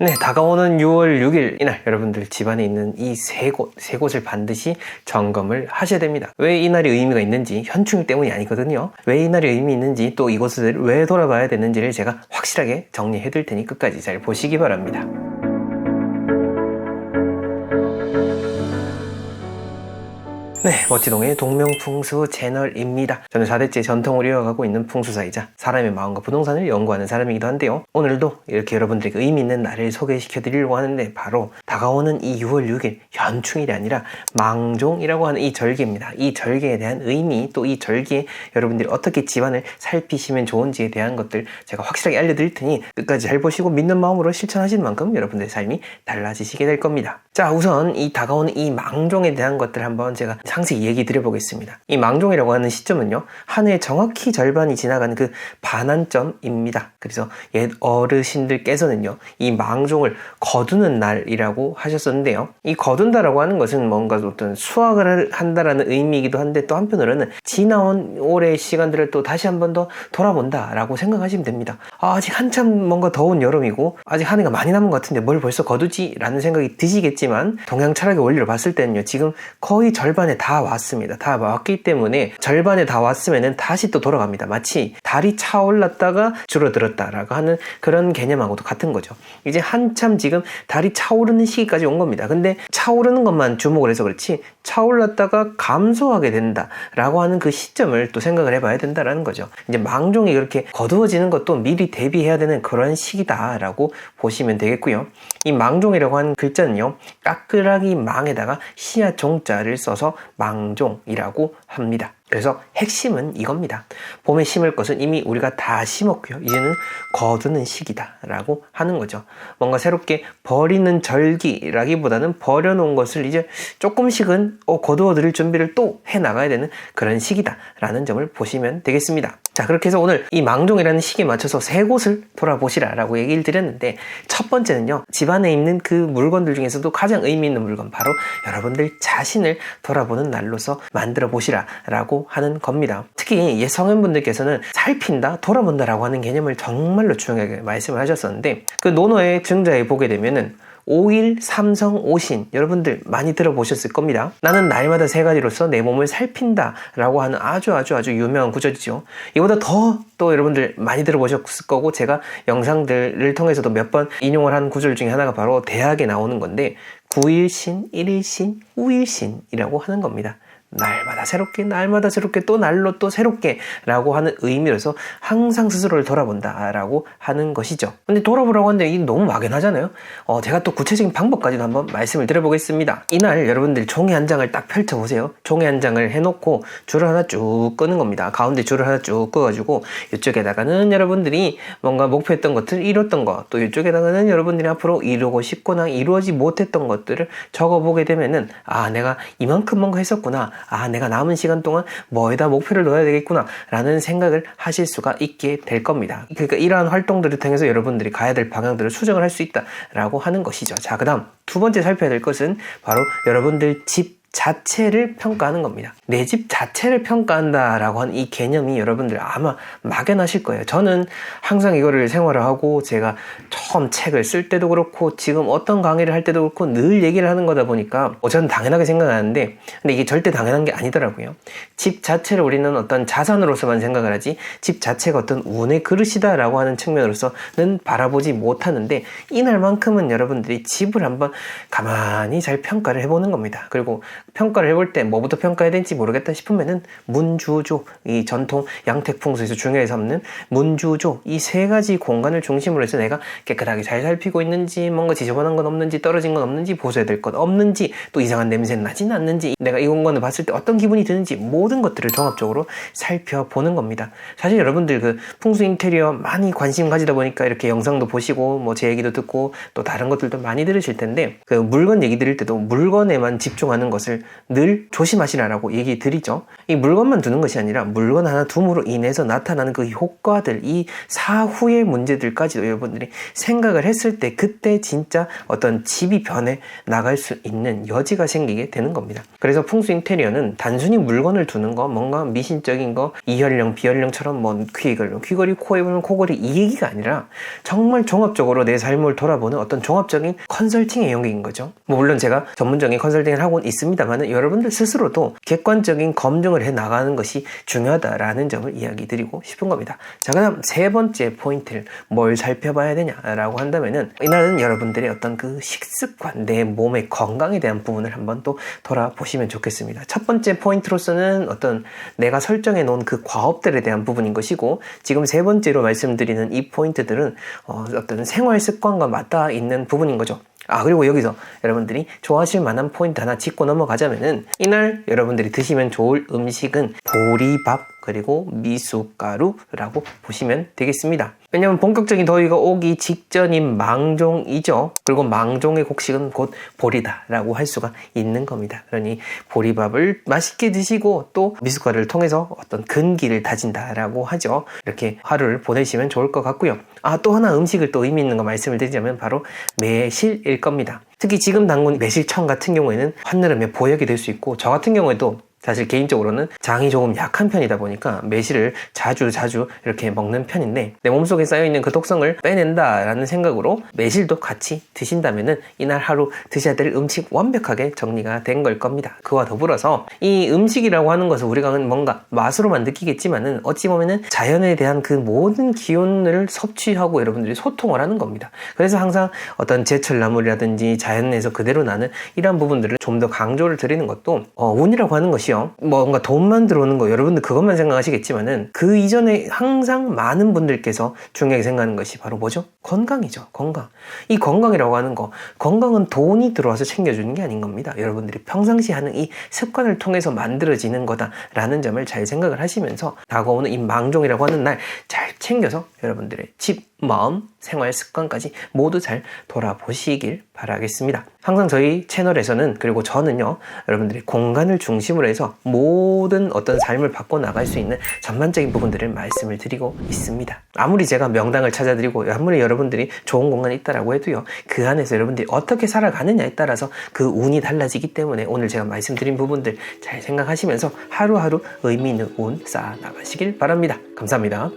네, 다가오는 6월 6일 이날 여러분들 집안에 있는 이 세 곳을 반드시 점검을 하셔야 됩니다. 왜 이날이 의미가 있는지, 현충일 때문이 아니거든요. 왜 이날이 의미 있는지, 또 이곳을 왜 돌아봐야 되는지를 제가 확실하게 정리해 드릴 테니 끝까지 잘 보시기 바랍니다. 네, 멋지동의 동명풍수 채널입니다. 저는 4대째 전통을 이어가고 있는 풍수사이자 사람의 마음과 부동산을 연구하는 사람이기도 한데요. 오늘도 이렇게 여러분들에게 의미 있는 날을 소개시켜 드리려고 하는데, 바로 다가오는 이 6월 6일 현충일이 아니라 망종이라고 하는 이 절기입니다. 이 절기에 대한 의미, 또 이 절기에 여러분들이 어떻게 집안을 살피시면 좋은지에 대한 것들 제가 확실하게 알려드릴 테니 끝까지 잘 보시고 믿는 마음으로 실천하시는 만큼 여러분들의 삶이 달라지시게 될 겁니다. 자, 우선 이 다가오는 이 망종에 대한 것들 한번 제가 상세히 얘기 드려보겠습니다. 이 망종이라고 하는 시점은요, 한 해 정확히 절반이 지나가는 그 반환점입니다. 그래서 옛 어르신들께서는요, 이 망종을 거두는 날이라고 하셨었는데요. 이 거둔다라고 하는 것은 뭔가 어떤 수확을 한다라는 의미이기도 한데, 또 한편으로는 지나온 올해의 시간들을 또 다시 한 번 더 돌아본다라고 생각하시면 됩니다. 아직 한참 뭔가 더운 여름이고 아직 한 해가 많이 남은 것 같은데 뭘 벌써 거두지? 라는 생각이 드시겠지만, 동양 철학의 원리로 봤을 때는요, 지금 거의 절반에 다 왔습니다. 다 왔기 때문에 절반에 다 왔으면 다시 또 돌아갑니다. 마치 달이 차올랐다가 줄어들었다라고 하는 그런 개념하고도 같은 거죠. 이제 한참 지금 달이 차오르는 시기까지 온 겁니다. 근데 차오르는 것만 주목을 해서 그렇지, 차올랐다가 감소하게 된다라고 하는 그 시점을 또 생각을 해봐야 된다라는 거죠. 이제 망종이 그렇게 거두어지는 것도 미리 대비해야 되는 그런 시기다라고 보시면 되겠고요. 이 망종이라고 하는 글자는요, 까끌하기 망에다가 씨앗 종자를 써서 망종이라고 합니다. 그래서 핵심은 이겁니다. 봄에 심을 것은 이미 우리가 다 심었고요, 이제는 거두는 시기다라고 하는 거죠. 뭔가 새롭게 버리는 절기라기보다는 버려놓은 것을 이제 조금씩은 거두어 드릴 준비를 또 해나가야 되는 그런 시기다라는 점을 보시면 되겠습니다. 자, 그렇게 해서 오늘 이 망종이라는 시기에 맞춰서 세 곳을 돌아보시라라고 얘기를 드렸는데, 첫 번째는요, 집안에 있는 그 물건들 중에서도 가장 의미 있는 물건, 바로 여러분들 자신을 돌아보는 날로서 만들어 보시라라고 하는 겁니다. 특히 옛 성인분들께서는 살핀다, 돌아본다라고 하는 개념을 정말로 중요하게 말씀을 하셨었는데, 그 논어의 증자에 보게 되면은 오일, 삼성, 오신, 여러분들 많이 들어보셨을 겁니다. 나는 날마다 세 가지로서 내 몸을 살핀다 라고 하는 아주 유명한 구절이죠. 이보다 더 또 여러분들 많이 들어보셨을 거고, 제가 영상들을 통해서도 몇 번 인용을 한 구절 중에 하나가 바로 대학에 나오는 건데, 9일신, 1일신, 우일신이라고 하는 겁니다. 날마다 새롭게 또 날로 또 새롭게 라고 하는 의미로서 항상 스스로를 돌아본다 라고 하는 것이죠. 근데 돌아보라고 하는데 이게 너무 막연하잖아요. 제가 또 구체적인 방법까지도 한번 말씀을 드려보겠습니다. 이날 여러분들이 종이 한 장을 딱 펼쳐보세요. 종이 한 장을 해놓고 줄을 하나 쭉 끄는 겁니다. 가운데 줄을 하나 쭉 꺼가지고 이쪽에다가는 여러분들이 뭔가 목표했던 것들, 이뤘던 것, 또 이쪽에다가는 여러분들이 앞으로 이루고 싶거나 이루어지 못했던 것들을 적어보게 되면은, 아, 내가 이만큼 뭔가 했었구나, 아, 내가 남은 시간 동안 뭐에다 목표를 넣어야 되겠구나 라는 생각을 하실 수가 있게 될 겁니다. 그러니까 이러한 활동들을 통해서 여러분들이 가야 될 방향들을 수정을 할 수 있다 라고 하는 것이죠. 자, 그 다음 두 번째 살펴야 될 것은 바로 여러분들 집 자체를 평가하는 겁니다. 내 집 자체를 평가한다라고 하는 이 개념이 여러분들 아마 막연하실 거예요. 저는 항상 이거를 생활화하고, 제가 처음 책을 쓸 때도 그렇고 지금 어떤 강의를 할 때도 그렇고 늘 얘기를 하는 거다 보니까 저는 당연하게 생각하는데, 근데 이게 절대 당연한 게 아니더라고요. 집 자체를 우리는 어떤 자산으로서만 생각을 하지, 집 자체가 어떤 운의 그릇이다라고 하는 측면으로서는 바라보지 못하는데, 이날만큼은 여러분들이 집을 한번 가만히 잘 평가를 해보는 겁니다. 그리고 평가를 해볼 때 뭐부터 평가해야 될지 모르겠다 싶으면은 문주조, 이 전통 양택풍수에서 중요히 삼는 문주조, 이 세 가지 공간을 중심으로 해서 내가 깨끗하게 잘 살피고 있는지, 뭔가 지저분한 건 없는지, 떨어진 건 없는지, 보수해야 될 것 없는지, 또 이상한 냄새 나진 않는지, 내가 이 공간을 봤을 때 어떤 기분이 드는지, 모든 것들을 종합적으로 살펴보는 겁니다. 사실 여러분들 그 풍수 인테리어 많이 관심 가지다 보니까 이렇게 영상도 보시고 뭐 제 얘기도 듣고 또 다른 것들도 많이 들으실 텐데, 그 물건 얘기 드릴 때도 물건에만 집중하는 것을 것을 늘 조심하시라라고 얘기 드리죠. 이 물건만 두는 것이 아니라 물건 하나 둠으로 인해서 나타나는 그 효과들, 이 사후의 문제들까지도 여러분들이 생각을 했을 때 그때 진짜 어떤 집이 변해 나갈 수 있는 여지가 생기게 되는 겁니다. 그래서 풍수 인테리어는 단순히 물건을 두는 거, 뭔가 미신적인 거, 이혈령, 비혈령처럼 뭐 귀걸이, 코에 보면 코걸이 이 얘기가 아니라 정말 종합적으로 내 삶을 돌아보는 어떤 종합적인 컨설팅의 영역인 거죠. 뭐 물론 제가 전문적인 컨설팅을 하고 있습니다만 여러분들 스스로도 객관적인 검증을 해 나가는 것이 중요하다라는 점을 이야기 드리고 싶은 겁니다. 자, 그다음 세 번째 포인트를 뭘 살펴봐야 되냐라고 한다면은 이날은 여러분들의 어떤 그 식습관, 내 몸의 건강에 대한 부분을 한번 또 돌아보시면 좋겠습니다. 첫 번째 포인트로서는 어떤 내가 설정해 놓은 그 과업들에 대한 부분인 것이고, 지금 세 번째로 말씀드리는 이 포인트들은 어떤 생활 습관과 맞닿아 있는 부분인 거죠. 그리고 여기서 여러분들이 좋아하실 만한 포인트 하나 짚고 넘어가자면은, 이날 여러분들이 드시면 좋을 음식은 보리밥 그리고 미숫가루라고 보시면 되겠습니다. 왜냐하면 본격적인 더위가 오기 직전인 망종이죠. 그리고 망종의 곡식은 곧 보리다라고 할 수가 있는 겁니다. 그러니 보리밥을 맛있게 드시고 또 미숫가루를 통해서 어떤 근기를 다진다라고 하죠. 이렇게 하루를 보내시면 좋을 것 같고요. 또 하나 음식을 또 의미 있는 거 말씀을 드리자면 바로 매실일 겁니다. 특히 지금 담근 매실청 같은 경우에는 한여름에 보약이 될 수 있고, 저 같은 경우에도 사실 개인적으로는 장이 조금 약한 편이다 보니까 매실을 자주 이렇게 먹는 편인데, 내 몸속에 쌓여있는 그 독성을 빼낸다라는 생각으로 매실도 같이 드신다면은 이날 하루 드셔야 될 음식 완벽하게 정리가 된 걸 겁니다. 그와 더불어서 이 음식이라고 하는 것을 우리가 뭔가 맛으로만 느끼겠지만은 어찌 보면은 자연에 대한 그 모든 기운을 섭취하고 여러분들이 소통을 하는 겁니다. 그래서 항상 어떤 제철나물이라든지 자연에서 그대로 나는 이런 부분들을 좀 더 강조를 드리는 것도 운이라고 하는 것이요, 뭔가 돈만 들어오는 거, 여러분들 그것만 생각하시겠지만은 그 이전에 항상 많은 분들께서 중요하게 생각하는 것이 바로 뭐죠? 건강이죠. 건강. 이 건강이라고 하는 거, 건강은 돈이 들어와서 챙겨주는 게 아닌 겁니다. 여러분들이 평상시 하는 이 습관을 통해서 만들어지는 거다라는 점을 잘 생각을 하시면서 다가오는 이 망종이라고 하는 날 잘 챙겨서 여러분들의 집, 마음, 생활 습관까지 모두 잘 돌아보시길 바라겠습니다. 항상 저희 채널에서는, 그리고 저는요, 여러분들이 공간을 중심으로 해서 모든 어떤 삶을 바꿔나갈 수 있는 전반적인 부분들을 말씀을 드리고 있습니다. 아무리 제가 명당을 찾아드리고 아무리 여러분들이 좋은 공간이 있다라고 해도요, 그 안에서 여러분들이 어떻게 살아가느냐에 따라서 그 운이 달라지기 때문에 오늘 제가 말씀드린 부분들 잘 생각하시면서 하루하루 의미 있는 운 쌓아 나가시길 바랍니다. 감사합니다.